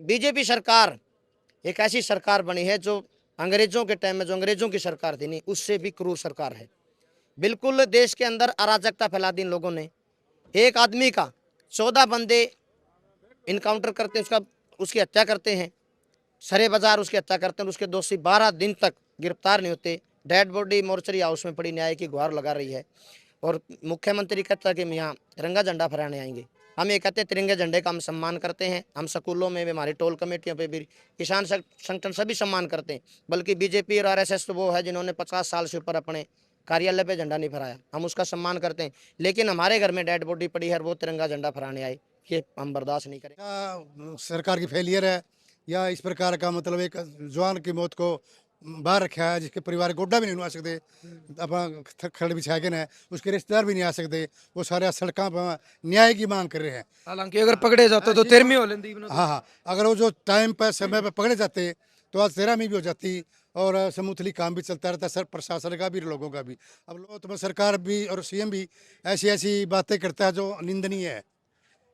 BJP सरकार एक ऐसी सरकार बनी है जो अंग्रेजों के टाइम में जो अंग्रेजों की सरकार थी नहीं, उससे भी क्रूर सरकार है। बिल्कुल देश के अंदर अराजकता फैला दी इन लोगों ने। एक आदमी का 14 बंदे इनकाउंटर करते हैं, उसकी हत्या करते हैं, सरे बाजार उसकी हत्या करते हैं, उसके दोषी 12 दिन तक गिरफ्तार नहीं होते। डेड बॉडी मोर्चरी हाउस में पड़ी न्याय की गुहार लगा रही है। और मुख्यमंत्री कहता है कि हम यहाँ तिरंगा झंडा फहराने आएंगे। हम ये कहते हैं तिरंगे झंडे का हम सम्मान करते हैं। हम स्कूलों में भी, हमारी टोल कमेटियों पे भी, किसान संगठन सभी सम्मान करते हैं। बल्कि बीजेपी और आरएसएस तो वो है जिन्होंने 50 साल से ऊपर अपने कार्यालय पे झंडा नहीं फहराया, हम उसका सम्मान करते हैं। लेकिन हमारे घर में डेड बॉडी पड़ी है, वो तिरंगा झंडा फहराने आए, ये हम बर्दाश्त नहीं करें। सरकार की फेलियर है या इस प्रकार का मतलब एक जवान की मौत को बाहर रखा है, जिसके परिवार गोड्डा भी नहीं आ सकते, अपना खड़ बिछा के ना उसके रिश्तेदार भी नहीं आ सकते, वो सारे सड़कों पर न्याय की मांग कर रहे हैं। हालांकि अगर पकड़े जाते तो 13वीं हो लेंदी। हाँ हाँ, अगर वो जो टाइम पर समय पर पकड़े जाते तो आज 13वीं भी हो जाती और समूथली काम भी चलता रहता, सर प्रशासन का भी लोगों का भी। अब लोग तो सरकार भी और सीएम भी ऐसी ऐसी बातें करता है जो निंदनीय है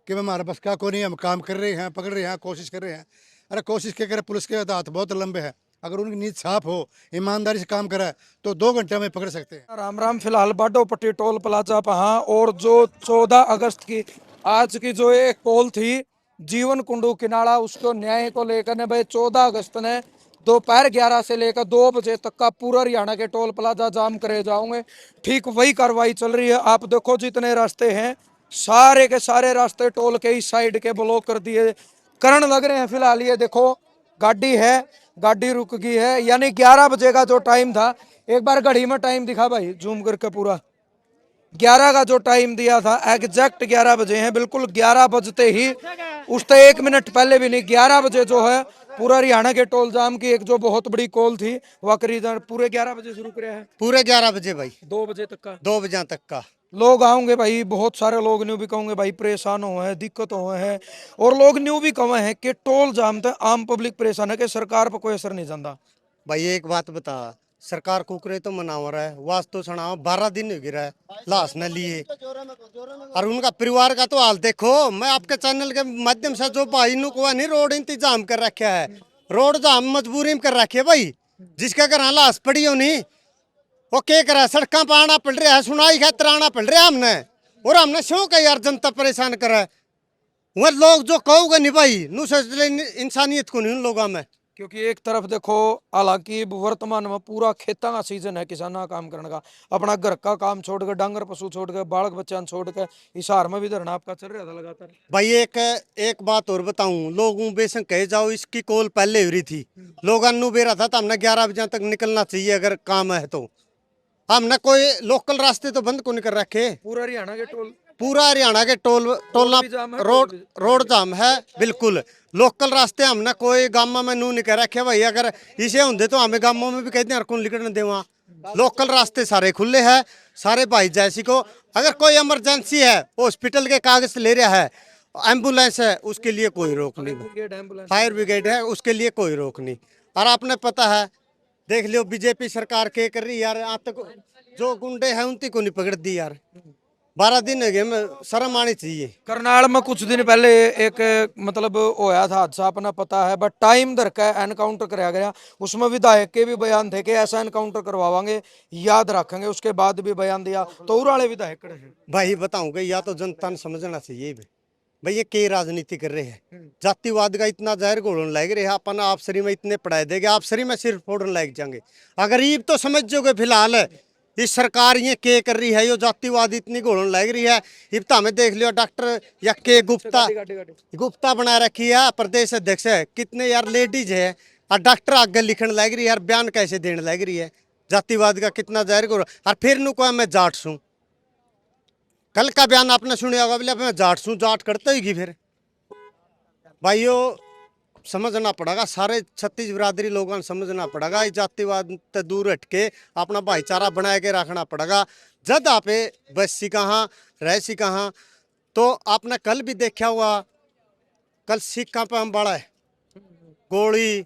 कि हमारे बस का कोई नहीं, हम काम कर रहे हैं, पकड़ रहे हैं, कोशिश कर रहे हैं। अरे कोशिश के कर, पुलिस के हाथ बहुत लंबे हैं, अगर उनकी नींद साफ हो, ईमानदारी से काम करे तो 2 घंटे में पकड़ सकते हैं। राम राम। फिलहाल बाडो पट्टी टोल प्लाजा पहा और जो 14 अगस्त की आज की जो एक पोल थी जीवन कुंडू किनारा, उसको न्याय को लेकर ने भाई 14 अगस्त ने दोपहर 11 से लेकर 2 बजे तक का पूरा हरियाणा के टोल प्लाजा जाम करे जाओगे। ठीक वही कार्रवाई चल रही है। आप देखो जितने रास्ते हैं सारे के सारे रास्ते टोल के इस साइड के ब्लॉक कर दिए करण लग रहे हैं। फिलहाल ये देखो गाड़ी है, गाड़ी रुक गई है। यानी 11 बजे का जो टाइम था, एक बार घड़ी में टाइम दिखा भाई जूम करके पूरा, 11 का जो टाइम दिया था एग्जैक्ट 11 बजे हैं। बिल्कुल 11 बजते ही, उससे 1 मिनट पहले भी नहीं, 11 बजे जो है पूरा हरियाणा के टोल जाम की एक जो बहुत बड़ी कॉल थी वह करीब पूरे 11 बजे शुरू कर है, पूरे 11 बजे भाई, 2 बजे तक का 2 बजे तक का लोग आओगे भाई। बहुत सारे लोग न्यू भी कहोगे भाई परेशान हुए हैं, दिक्कत हुए हैं। और लोग न्यू भी कहे हैं कि टोल जाम तो आम पब्लिक परेशान है कि सरकार पर कोई असर नहीं जाता। भाई एक बात बता, सरकार कुकरे तो मनाव रहा है, वास्तव सुनाओ 12 दिन हो गिरा है लाश न लिए, और उनका परिवार का तो हाल देखो। मैं आपके चैनल के माध्यम से जो भाई नु को नहीं रोड इंतजाम कर रखा है, रोड जाम मजबूरी में कर रखी है भाई। जिसका घर लाश पड़ी हो नहीं, वो क्या करा, सड़क पर आना पड़ रहा है, सुनाई खातर आना पड़ रहा है हमने। और हमने शौक है यार जनता परेशान करे, वह लोग जो कहोगे नहीं भाई नु इंसानियत को नहीं उन लोगों में। क्योंकि एक तरफ देखो, हालांकि वर्तमान में पूरा खेतों का सीजन है, किसाना का काम करने का, अपना घर का काम छोड़ कर, डांगर पशु छोड़ कर, बालक बच्चा छोड़ कर, हिसार में भी धरना आपका चल रहा था लगातार। भाई एक बात और बताऊं, लोगों बेशक कहे जाओ इसकी कॉल पहले हो रही थी, लोग अन्नू बेरा था तो हमने 11 बजे तक निकलना चाहिए अगर काम है तो। हमने कोई लोकल रास्ते तो बंद को नहीं कर रखे, पूरा हरियाणा के टोल, पूरा हरियाणा के टोलना भी जाम है, रोड जाम है बिल्कुल। लोकल रास्ते हमने कोई गाँव में नू नहीं कर रखे भाई, अगर इसे होंगे तो हमें गाँवों में भी कहते हैं कौन निकलने दे। वहाँ लोकल रास्ते सारे खुले हैं, सारे भाई जैसी को अगर कोई इमरजेंसी है, हॉस्पिटल के कागज ले रहा है, एम्बुलेंस है, उसके लिए कोई रोक नहीं, फायर ब्रिगेड है, उसके लिए कोई रोक नहीं। और आपने पता है, देख लियो बीजेपी सरकार के कर रही यार, आज तक जो गुंडे हैं उनकी को नहीं पकड़ दी यार। 12 दिन हो गए, शर्म आनी चाहिए। करनाल में कुछ दिन पहले एक मतलब होया था हादसा, अपना पता है, बट टाइम धर का एनकाउंटर कराया गया। उसमें विधायक के भी बयान थे कि ऐसा एनकाउंटर करवावांगे, याद रखेंगे, उसके बाद भी बयान दिया तो उराले विधायक खड़े हैं। भाई बताऊंगा, या तो जनता ने समझना चाहिए भाई ये के राजनीति कर रहे हैं, जातिवाद का इतना जहर घोड़न लग रहे हैं। अपन आपसरी में इतने पढ़ाई देंगे, आपसरी में सिर्फ फोड़न लग जाएंगे। अगर ईब तो समझ जोगे फिलहाल इस सरकार ये के कर रही है, यो जातिवाद इतनी घोड़न लग रही है। इब तो हमें देख लियो डॉक्टर या के गुप्ता बना रखी है प्रदेश अध्यक्ष है, कितने यार लेडीज है और डॉक्टर आगे लिखने लग रही है यार, बयान कैसे देने लग रही है। जातिवाद का कितना जहर घोड़, और फिर नु को मैं जाट सूं, कल का बयान आपने सुने होगा, बोले मैं जाट सूं, जाट करते ही फिर भाइयों समझना पड़ेगा, सारे छत्तीस बिरादरी लोगों ने समझना पड़ेगा, इस जातिवाद से दूर हटके अपना भाईचारा बना के रखना पड़ेगा। जब आप बस सी कहाँ रह सी कहाँ, तो आपने कल भी देखा हुआ, कल सिक्का पे हम बड़ा है गोली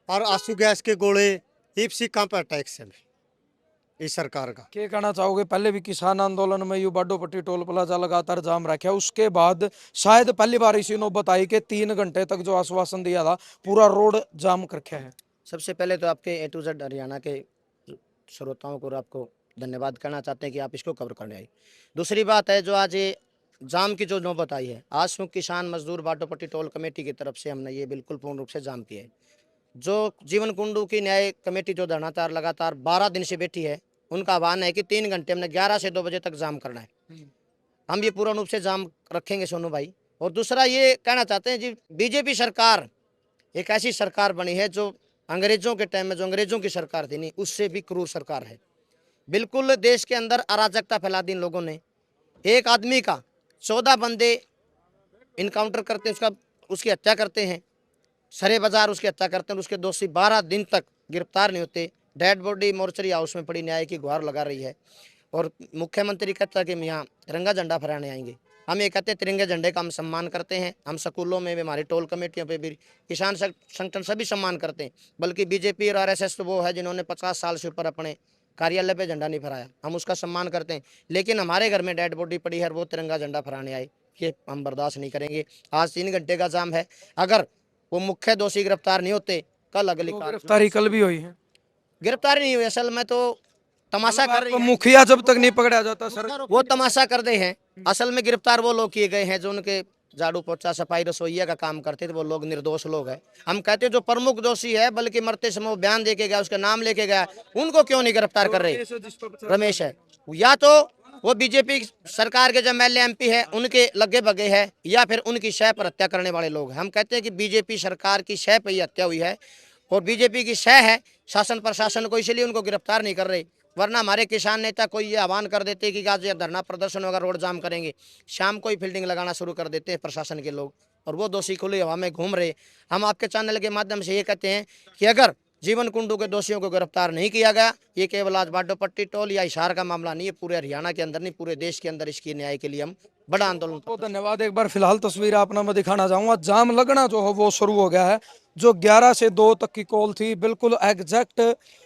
और आंसू गैस के गोले, इब सिक्का पे अटैक से इस सरकार का। क्या कहना चाहोगे? पहले भी किसान आंदोलन में यू बाडोपट्टी टोल प्लाजा लगातार जाम रखा, उसके बाद शायद पहली बार इसी नौबत आई कि 3 घंटे तक जो आश्वासन दिया था पूरा रोड जाम कर रखा है। सबसे पहले तो आपके ए टू जेड हरियाणा के श्रोताओं को और आपको धन्यवाद करना चाहते हैं कि आप इसको कवर करने आई। दूसरी बात है, जो आज ये जाम की जो नौबत आई है, आज संयुक्त किसान मजदूर बाडोपट्टी टोल कमेटी की तरफ से हमने ये बिल्कुल पूर्ण रूप से जाम किया है। जो जीवन कुंडू की न्याय कमेटी जो धरनातार लगातार 12 दिन से बैठी है, उनका आह्वान है कि 3 घंटे हमने 11 से 2 बजे तक जाम करना है। हम ये पूर्ण रूप से जाम रखेंगे सोनू भाई। और दूसरा ये कहना चाहते हैं जी, बीजेपी सरकार एक ऐसी सरकार बनी है जो अंग्रेजों के टाइम में जो अंग्रेजों की सरकार थी नहीं, उससे भी क्रूर सरकार है। बिल्कुल देश के अंदर अराजकता फैला दी इन लोगों ने। एक आदमी का 14 बंदे इनकाउंटर करते हैं, उसकी हत्या करते हैं, सरे बाजार उसकी हत्या करते हैं, उसके दोषी 12 दिन तक गिरफ्तार नहीं होते। डेड बॉडी मोर्चरी हाउस में पड़ी न्याय की गुहार लगा रही है। और मुख्यमंत्री कहता है कि हम यहाँ तिरंगा झंडा फहराने आएंगे। हम ये कहते हैं तिरंगे झंडे का हम सम्मान करते हैं। हम स्कूलों में भी, हमारी टोल कमेटियों पे भी, किसान संगठन सभी सम्मान करते हैं। बल्कि बीजेपी और आरएसएस तो वो है जिन्होंने 50 साल से ऊपर अपने कार्यालय पे झंडा नहीं फहराया, हम उसका सम्मान करते हैं। लेकिन हमारे घर में डेड बॉडी पड़ी है और वो तिरंगा झंडा फहराने आए, ये हम बर्दाश्त नहीं करेंगे। आज 3 घंटे का जाम है। अगर वो मुख्य दोषी गिरफ्तार नहीं होते, कल अगली गिरफ्तारी कल भी हुई है। गिरफ्तारी नहीं हुई। असल में तो तमाशा कर रही है। मुखिया जब तक नहीं पकड़ा जाता सर, वो तमाशा कर रहे हैं। असल में गिरफ्तार वो लोग किए गए हैं जो उनके झाड़ू पोछा सफाई रसोईया का काम करते थे। वो लोग निर्दोष लोग हैं। हम कहते हैं जो प्रमुख दोषी है, बल्कि मरते समय वो बयान देके गया, उसका नाम लेके गया, उनको क्यों नहीं गिरफ्तार कर रहे? रमेश है, या तो वो बीजेपी सरकार के जो एमएलए एमपी है उनके लगे बगे है, या फिर उनकी शय पर हत्या करने वाले लोग हैं। हम कहते हैं कि बीजेपी सरकार की शय पर ही हत्या हुई है और बीजेपी की शय है शासन प्रशासन को, इसलिए उनको गिरफ्तार नहीं कर रहे। वरना हमारे किसान नेता कोई ये आह्वान कर देते कि आज ये धरना प्रदर्शन होगा, रोड जाम करेंगे, शाम को ही फील्डिंग लगाना शुरू कर देते हैं प्रशासन के लोग, और वो दोषी खुली हवा में घूम रहे। हम आपके चैनल के माध्यम से ये कहते हैं कि अगर जीवन कुंडू के दोषियों को गिरफ्तार नहीं किया गया, ये केवल आज बाडोपट्टी टोल या हिसार का मामला नहीं है, पूरे हरियाणा के अंदर नहीं, पूरे देश के अंदर इसकी न्याय के लिए हम बड़ा आंदोलन। बहुत धन्यवाद। एक बार फिलहाल तस्वीर आपने मैं दिखाना चाहूंगा। जाम लगना जो है वो शुरू हो गया है। जो 11 से 2 तक की कॉल थी, बिल्कुल एग्जैक्ट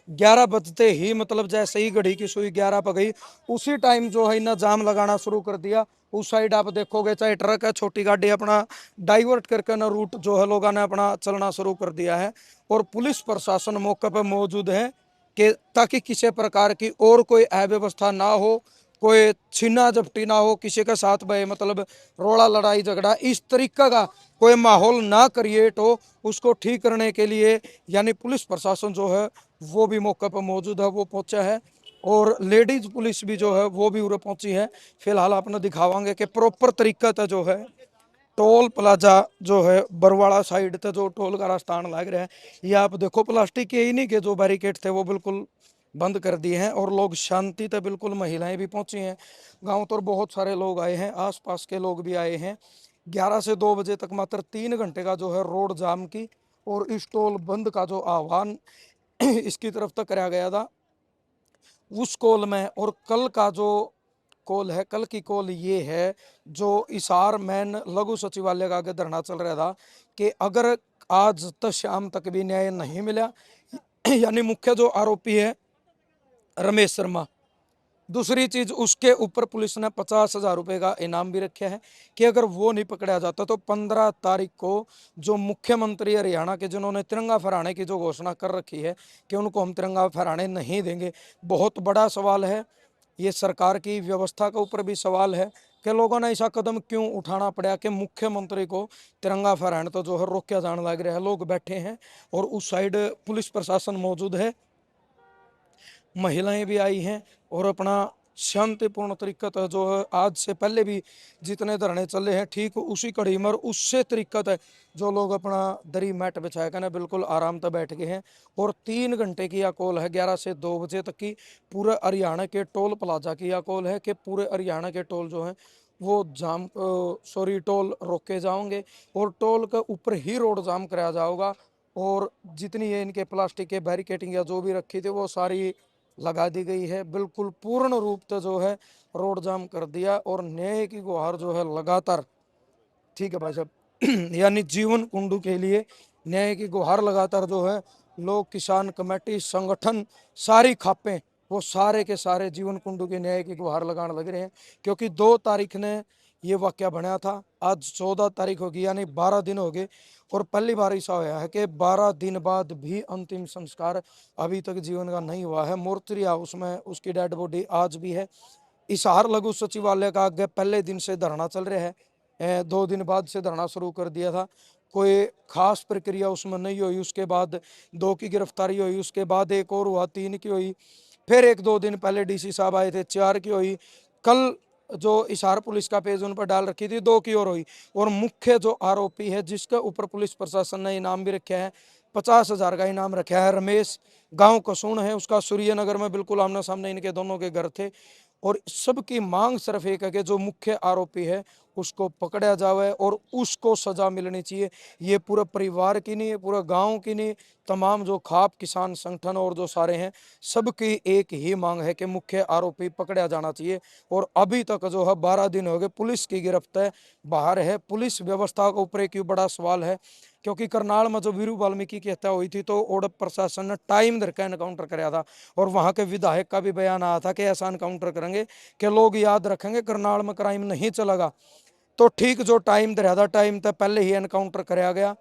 11 बजते ही, मतलब जैसे ही घड़ी की सुई 11 पर गई, उसी टाइम जो है इन्हें जाम लगाना शुरू कर दिया। उस साइड आप देखोगे, चाहे ट्रक है, छोटी गाड़ी, अपना डाइवर्ट करके ना रूट जो है लोगों ने अपना चलना शुरू कर दिया है। और पुलिस प्रशासन मौके पर मौजूद है कि ताकि किसी प्रकार की और कोई अव्यवस्था ना हो, कोई छीना झपटी ना हो, किसी के साथ भाई मतलब रोड़ा लड़ाई झगड़ा इस तरीका का कोई माहौल ना क्रिएट हो, उसको ठीक करने के लिए यानी पुलिस प्रशासन जो है वो भी मौके पर मौजूद है, वो पहुंचा है। और लेडीज पुलिस भी जो है वो भी उरे पहुंची है। फिलहाल आपने दिखावांगे कि प्रॉपर तरीका था जो है टोल प्लाजा जो है बरवाड़ा साइड थे जो टोल का रास्ता लग रहा है, ये आप देखो प्लास्टिक के ही नहीं के जो बैरिकेड थे वो बिल्कुल बंद कर दिए हैं और लोग शांति से, बिल्कुल महिलाएं भी पहुंची हैं, गांव तो बहुत सारे लोग आए हैं, आसपास के लोग भी आए हैं। 11 से 2 बजे तक मात्र 3 घंटे का जो है रोड जाम की और इस टोल बंद का जो आह्वान इसकी तरफ तक कराया गया था उस कॉल में। और कल का जो कॉल है, कल की कॉल ये है जो इसार मैन लघु सचिवालय का आगे धरना चल रहा था कि अगर आज तक शाम तक भी न्याय नहीं मिला, यानी मुख्य जो आरोपी है रमेश शर्मा, दूसरी चीज उसके ऊपर पुलिस ने 50,000 रुपए का इनाम भी रखा है कि अगर वो नहीं पकड़ा जाता तो 15 तारीख को जो मुख्यमंत्री हरियाणा के जिन्होंने तिरंगा फहराने की जो घोषणा कर रखी है कि उनको हम तिरंगा फहराने नहीं देंगे। बहुत बड़ा सवाल है, ये सरकार की व्यवस्था के ऊपर भी सवाल है कि लोगों ने ऐसा कदम क्यों उठाना पड़ा कि मुख्यमंत्री को तिरंगा फहराने तो जो है रोका जाने लग रहा है। लोग बैठे हैं और उस साइड पुलिस प्रशासन मौजूद है, महिलाएं भी आई हैं और अपना शांतिपूर्ण तरीका था जो है आज से पहले भी जितने धरने चले हैं ठीक उसी कड़ी में उससे तरीका था जो लोग अपना दरी मैट बिछाया कर बिल्कुल आराम से बैठ गए हैं। और 3 घंटे की यह कॉल है 11 से 2 बजे तक की, पूरे हरियाणा के टोल प्लाजा की यह कॉल है कि पूरे हरियाणा के टोल जो है वो जाम टोल रोके जाओगे और टोल के ऊपर ही रोड जाम कराया जाएगा। और जितनी ये इनके प्लास्टिक के बैरिकेटिंग या जो भी रखी थी वो सारी लगा दी गई है। बिल्कुल पूर्ण रूप से जो है रोड जाम कर दिया और न्याय की गुहार जो है लगातार, ठीक है भाई साहब, यानी जीवन कुंडू के लिए न्याय की गुहार लगातार जो है लोग, किसान कमेटी, संगठन, सारी खापें वो सारे के सारे जीवन कुंडू के न्याय की गुहार लगाने लग रहे हैं, क्योंकि 2 तारीख ने ये वाक्य बना था, आज 14 तारीख होगी, यानी 12 दिन हो गए। और पहली बार ऐसा हुआ है कि 12 दिन बाद भी अंतिम संस्कार अभी तक जीवन का नहीं हुआ है। मोर्चरी हाउस में उसकी डेड बॉडी आज भी है। हिसार लघु सचिवालय का आगे पहले दिन से धरना चल रहा है, 2 दिन बाद से धरना शुरू कर दिया था। कोई खास प्रक्रिया उसमें नहीं हुई। उसके बाद 2 की गिरफ्तारी हुई, उसके बाद एक और हुआ, 3 की हुई, फिर 1-2 दिन पहले डीसी साहब आए थे, 4 की हुई। कल जो हिसार पुलिस का पेज उन पर डाल रखी थी, 2 की और हुई। और मुख्य जो आरोपी है, जिसके ऊपर पुलिस प्रशासन ने इनाम भी रखा है, 50,000 का इनाम रखा है, रमेश, गांव कसून है उसका, सूर्यनगर में बिल्कुल आमने सामने इनके दोनों के घर थे। और सबकी मांग सिर्फ एक है कि जो मुख्य आरोपी है उसको पकड़ा जावे और उसको सजा मिलनी चाहिए। ये पूरे परिवार की नहीं, पूरे गांव की नहीं, तमाम जो खाप किसान संगठन और जो सारे हैं, सबकी एक ही मांग है कि मुख्य आरोपी पकड़ा जाना चाहिए। और अभी तक जो है 12 दिन हो गए, पुलिस की गिरफ्त है, बाहर है। पुलिस व्यवस्था के ऊपर एक बड़ा सवाल है, क्योंकि करनाल में जो वीरू वाल्मीकि की हत्या हुई थी तो ओडप प्रशासन ने टाइम धर का एनकाउंटर कराया था। और वहां के विधायक का भी बयान आया था कि ऐसा एनकाउंटर करेंगे कि लोग याद रखेंगे, करनाल में क्राइम नहीं चलेगा। तो ठीक जो टाइम धरा था, टाइम तो पहले ही एनकाउंटर कराया गया।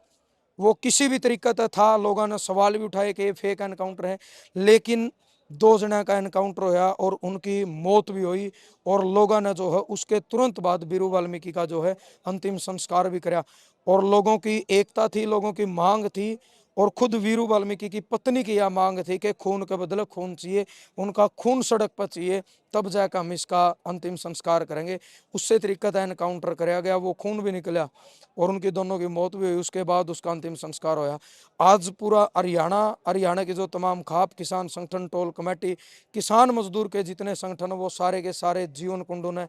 वो किसी भी तरीके से था, लोगों ने सवाल भी उठाए कि ये फेक एनकाउंटर है, लेकिन 2 जना का एनकाउंटर होया और उनकी मौत भी हुई। और लोगों ने जो है उसके तुरंत बाद वीरू वाल्मीकि का जो है अंतिम संस्कार भी कराया। और लोगों की एकता थी, लोगों की मांग थी। और खुद वीरू वाल्मीकि की पत्नी की यह मांग थी कि खून के बदले खून चाहिए, उनका खून सड़क पर चाहिए, तब जाकर हम इसका अंतिम संस्कार करेंगे। उससे तरीका था एनकाउंटर कराया गया, वो खून भी निकला और उनकी दोनों की मौत भी हुई। उसके बाद उसका अंतिम संस्कार होया। आज पूरा हरियाणा के जो तमाम खाप किसान संगठन, टोल कमेटी, किसान मजदूर के जितने संगठन, वो सारे के सारे जीवन कुंडू ने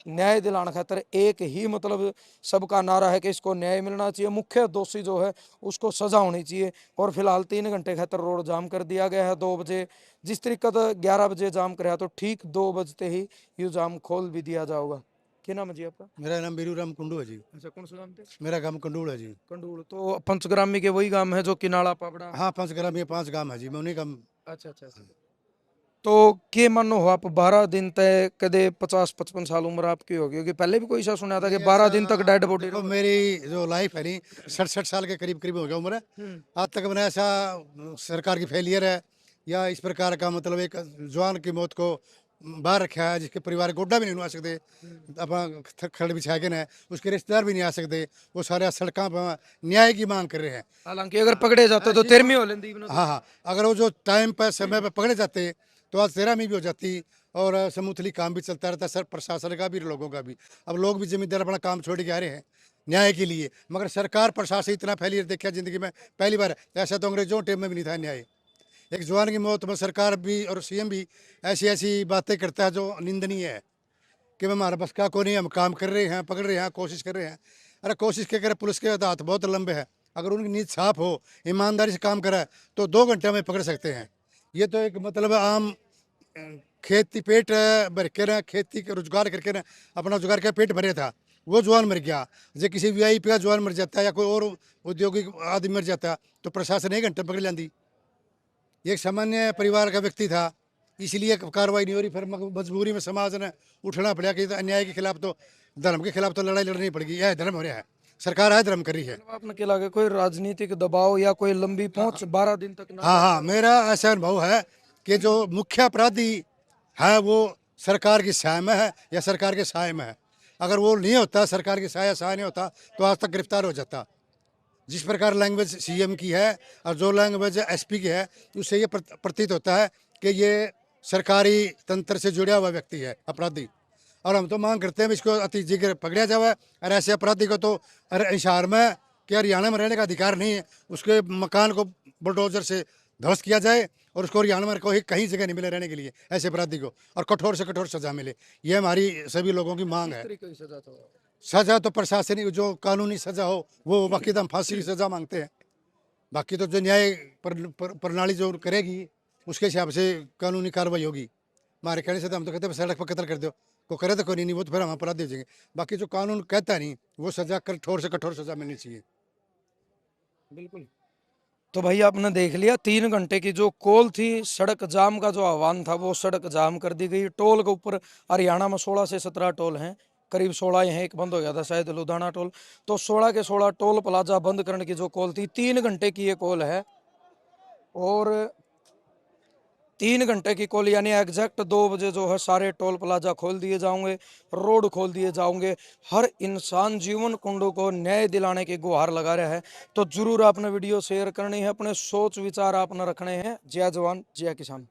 न्याय दिलाने खातर एक ही मतलब सबका नारा है कि इसको न्याय मिलना चाहिए, मुख्य दोषी जो है उसको सजा होनी चाहिए। और फिलहाल 3 घंटे खातर रोड जाम कर दिया गया है। 2 बजे जिस तरीके से 11 बजे जाम कराया, तो ठीक 2 बजते ही ये जाम खोल भी दिया जाएगा। क्या नाम है जी आपका? मेरा नाम बीरू राम कुंडू है जी। अच्छा, कौन सा गांव थे? मेरा गांव कंडूल है जी। कंडूल। तो पंचग्रामी के वही गांव है जो किनाला पापड़ा? हाँ, 5 ग्राम, ये 5 गांव है जी, मैं उन्हीं का। अच्छा अच्छा अच्छा। तो के मानो हो आप 12 दिन तक, कदे 50-55 साल उम्र आपकी होगी, क्योंकि पहले भी कोई ऐसा सुना था कि 12 दिन तक डेड बॉडी। देखो, मेरी जो लाइफ है नहीं, 67 साल के करीब करीब हो गया उम्र है। आज तक मैंने ऐसा सरकार की फेलियर है या इस प्रकार का मतलब एक जवान की मौत को बाहर रखा है, जिसके परिवार गोड्डा भी नहीं आ सकते, अपना खड़ बिछा के ना, उसके रिश्तेदार भी नहीं आ सकते, वो सारे सड़कों पर न्याय की मांग कर रहे हैं। हालांकि अगर पकड़े जाते तो 13वीं हो लेंदी। हाँ हाँ, अगर वो जो टाइम पर समय पर पकड़े जाते तो आज 13वीं भी हो जाती और स्मूथली काम भी चलता रहता, सर प्रशासन का भी, लोगों का भी। अब लोग भी जिम्मेदार अपना काम छोड़ के आ रहे हैं न्याय के लिए, मगर सरकार प्रशासन इतना फेलियर देखा जिंदगी में पहली बार। ऐसा तो अंग्रेजों टाइम में भी नहीं था न्याय। एक जवान की मौत में सरकार भी और सीएम भी ऐसी ऐसी बातें करता है जो निंदनीय है, कि हमारा बस का को नहीं, हम काम कर रहे हैं, पकड़ रहे हैं, कोशिश कर रहे हैं। अरे कोशिश क्या करे, पुलिस के हाथ बहुत लंबे हैं। अगर उनकी नीयत साफ हो, ईमानदारी से काम करा तो 2 घंटे में पकड़ सकते हैं। ये तो एक मतलब आम खेती पेट भर के ना, खेती के रोजगार करके ना, अपना रोजगार का पेट भरे था, वो जवान मर गया। जो किसी वीआईपी का जवान मर जाता है या कोई और औद्योगिक आदमी मर जाता तो प्रशासन 1 घंटे पकड़ लेंदी। ये एक सामान्य परिवार का व्यक्ति था, इसलिए कार्रवाई नहीं हो रही। फिर मजबूरी में समाज ने उठना पड़ा कि अन्याय के खिलाफ तो, धर्म के खिलाफ तो लड़ाई लड़नी पड़ेगी। यह धर्म हो रहा है, सरकार है धर्म कर रही है। आपने क्या लगे कोई राजनीतिक दबाव या कोई लंबी पहुंच 12 दिन तक ना? हाँ हाँ, मेरा ऐसा अनुभव है कि जो मुख्य अपराधी है वो सरकार की सहाय में है या सरकार के सहाय में है। अगर वो नहीं होता, सरकार की सहाय नहीं होता, तो आज तक गिरफ्तार हो जाता। जिस प्रकार लैंग्वेज सीएम की है और जो लैंग्वेज एसपी की है, उससे ये प्रतीत होता है कि ये सरकारी तंत्र से जुड़ा हुआ व्यक्ति है, अपराधी। और हम तो मांग करते हैं इसको अति शीघ्र पकड़ा जाए। और ऐसे अपराधी को तो हिसार में कि हरियाणा में रहने का अधिकार नहीं है, उसके मकान को बुलडोजर से ध्वस्त किया जाए और उसको हरियाणा में कोई कहीं जगह नहीं मिले रहने के लिए ऐसे अपराधी को, और कठोर से कठोर सजा मिले। ये हमारी सभी लोगों की मांग है। सजा तो प्रशासनिक जो कानूनी सजा हो वो, बाकी तो हम फांसी की सजा मांगते हैं। बाकी तो जो न्याय प्रणाली जो करेगी उसके हिसाब से कानूनी कार्रवाई होगी। हमारे कहने से तो हम तो कहते हैं सड़क पर कत्ल कर दो, को करे तो कोई नहीं, वो तो फिर हम अपराधी हो जाएंगे। बाकी जो कानून कहता नहीं, वो सजा कठोर से कठोर सजा मिलनी चाहिए। बिल्कुल। तो भाई आपने देख लिया 3 घंटे की जो कॉल थी, सड़क जाम का जो आह्वान था वो सड़क जाम कर दी गई। टोल के ऊपर हरियाणा में 16 से 17 टोल हैं, करीब 16 यहाँ एक बंद हो गया था शायद लुधियाना टोल। तो 16 के 16 टोल प्लाजा बंद करने की जो कॉल थी, 3 घंटे की ये कॉल है। और 3 घंटे की कॉल यानी एग्जैक्ट 2 बजे जो है सारे टोल प्लाजा खोल दिए जाओगे, रोड खोल दिए जाओगे। हर इंसान जीवन कुंडू को न्याय दिलाने की गुहार लगा रहा है। तो जरूर आपने वीडियो शेयर करनी है, अपने सोच विचार आपने रखने हैं। जय जवान जय किसान।